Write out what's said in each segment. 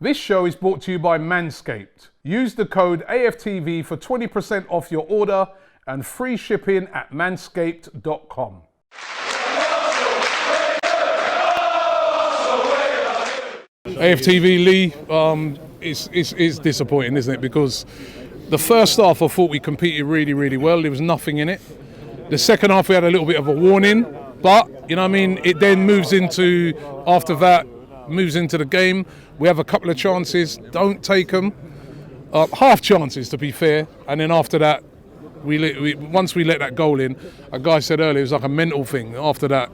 This show is brought to you by Manscaped. Use the code AFTV for 20% off your order and free shipping at manscaped.com. AFTV Lee, is disappointing, isn't it? Because the first half I thought we competed really, really well. There was nothing in it. The second half we had a little bit of a warning, but you know what I mean, it then moves into, after that, moves into the game. We have a couple of chances, don't take them. Half chances to be fair, and then after that, once we let that goal in, a guy said earlier it was like a mental thing. After that,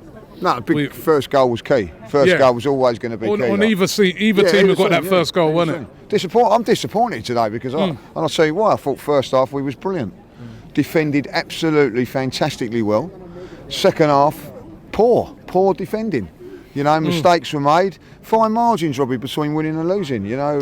first goal was key. First goal was always going to be key. On either team have got that first goal, wasn't it? I'm disappointed today because and I'll tell you why. I thought first half we was brilliant. Defended absolutely fantastically well. Second half, poor defending. You know, mistakes were made. Fine margins, Robbie, between winning and losing. You know,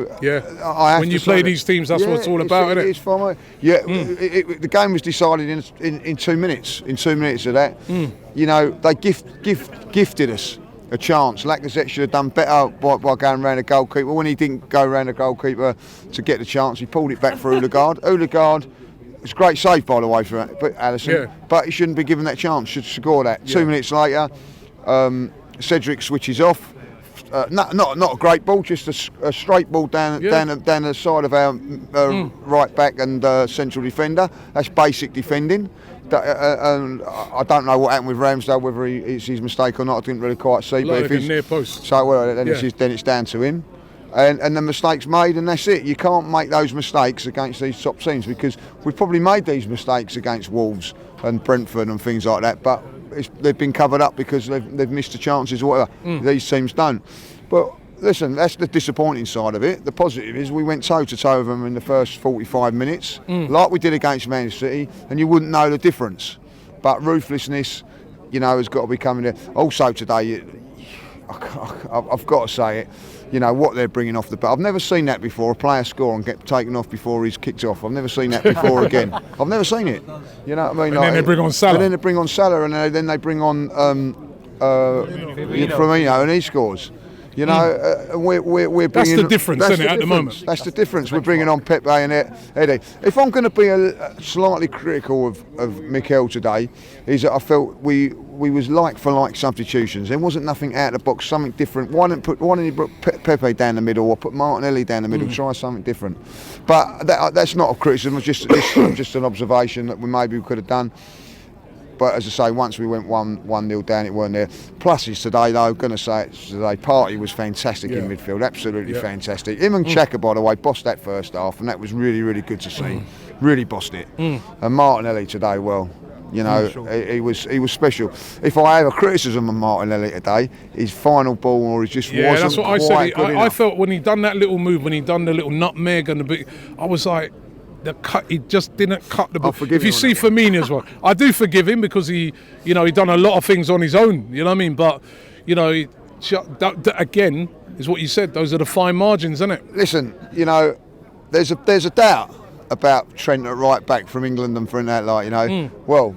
when you play these teams, that's what it's all about, isn't it? It's fine. Yeah, the game was decided in 2 minutes. In 2 minutes of that, you know, they gifted us a chance. Lacazette should have done better by going around the goalkeeper. When he didn't go around the goalkeeper to get the chance, he pulled it back for Odegaard. Odegaard, it's a great save, by the way, for Alisson. But he shouldn't be given that chance. Should score that. 2 minutes later, Cedric switches off. Not a great ball, just a straight ball down the side of our right back and central defender. That's basic defending. And I don't know what happened with Ramsdale, whether it's his mistake or not. I didn't really quite see. But if it's near post, so then it's down to him. And the mistakes made, and that's it. You can't make those mistakes against these top teams, because we've probably made these mistakes against Wolves and Brentford and things like that. But they've been covered up because they've missed the chances or whatever. These teams don't. But listen, that's the disappointing side of it. The positive is we went toe-to-toe with them in the first 45 minutes, like we did against Man City, and you wouldn't know the difference. But ruthlessness, you know, has got to be coming there. Also today, I've got to say it, you know, what they're bringing off the bench. I've never seen that before, a player score and get taken off before he's kicked off. I've never seen that before again. I've never seen it. You know what I mean? And then they bring on Salah. And then they bring on Salah, and then they bring on Firmino, and he scores. You know, we're bringing... That's the difference, isn't it, at the moment? That's the difference. We're bringing on Pepe and Eddie. If I'm going to be slightly critical of Mikel today, is that I felt we was like for like substitutions. There wasn't nothing out of the box, something different. Why didn't he put Pepe down the middle or put Martinelli down the middle? Try something different. But that's not a criticism. It's just an observation that we could have done. But as I say, once we went 1-0 down, it weren't there. Pluses today, though, going to say it today, Partey was fantastic in midfield, absolutely fantastic. Him and Xhaka, by the way, bossed that first half, and that was really, really good to see. Really bossed it. And Martinelli today, well, you know, he was special. If I have a criticism of Martinelli today, his final ball, or he just wasn't that's what quite I said. good enough. I felt when he done that little move, when he done the little nutmeg and the bit, I was like, he just didn't cut the ball. If you see Firmino as well, I do forgive him because he done a lot of things on his own. You know what I mean? But you know, that again is what you said. Those are the fine margins, isn't it? Listen, you know, there's a doubt about Trent at right back from England and from that, like, you know. Well,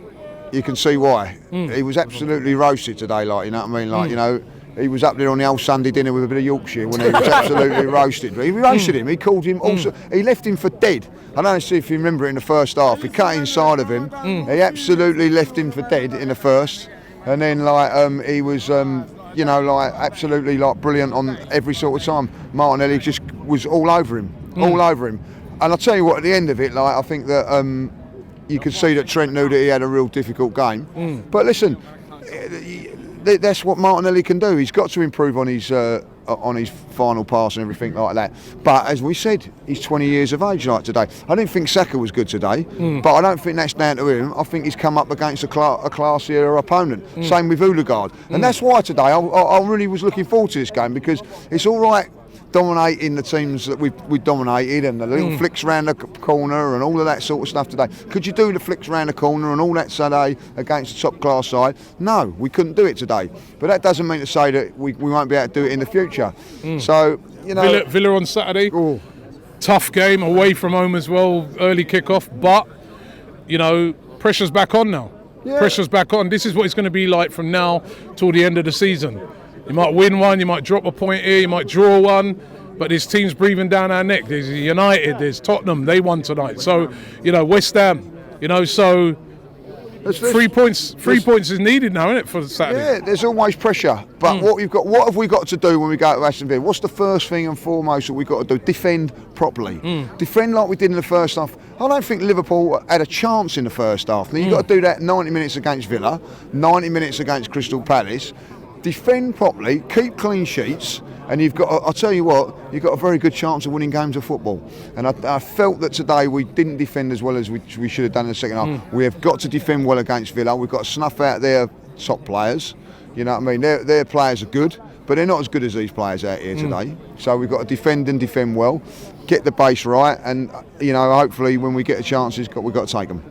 you can see why. He was absolutely roasted today, like, you know what I mean, like, you know. He was up there on the old Sunday dinner with a bit of Yorkshire when he was absolutely roasted. He roasted him. He called him also. He left him for dead. I don't know if you remember it in the first half. He cut inside of him. He absolutely left him for dead in the first, and then like he was you know, like absolutely like brilliant on every sort of time. Martinelli just was all over him, all over him. And I'll tell you what, at the end of it, like I think that you could see that Trent knew that he had a real difficult game. But listen, that's what Martinelli can do. He's got to improve on his final pass and everything like that. But as we said, he's 20 years of age like today. I didn't think Saka was good today, but I don't think that's down to him. I think he's come up against a classier opponent. Same with Odegaard. And that's why today I really was looking forward to this game, because it's all right dominating the teams that we dominated, and the little flicks round the corner and all of that sort of stuff today. Could you do the flicks round the corner and all that today against the top class side? No, we couldn't do it today. But that doesn't mean to say that we won't be able to do it in the future. So, you know, Villa on Saturday. Tough game away from home as well, early kick-off, but you know, pressure's back on now. Pressure's back on. This is what it's going to be like from now till the end of the season. You might win one, you might drop a point here, you might draw one, but there's teams breathing down our neck. There's United, there's Tottenham, they won tonight. So, you know, West Ham, you know, so 3 points is needed now, isn't it, for Saturday? Yeah, there's always pressure. But what have we got to do when we go to Aston Villa? What's the first thing and foremost that we've got to do? Defend properly. Defend like we did in the first half. I don't think Liverpool had a chance in the first half. Now, you've got to do that 90 minutes against Villa, 90 minutes against Crystal Palace. Defend properly, keep clean sheets, and you've got, I'll tell you what, you've got a very good chance of winning games of football. And I felt that today we didn't defend as well as we should have done in the second half. We have got to defend well against Villa. We've got to snuff out their top players. You know what I mean? Their players are good, but they're not as good as these players out here today. So we've got to defend and defend well, get the base right, and you know, hopefully when we get a chance, we've got to take them.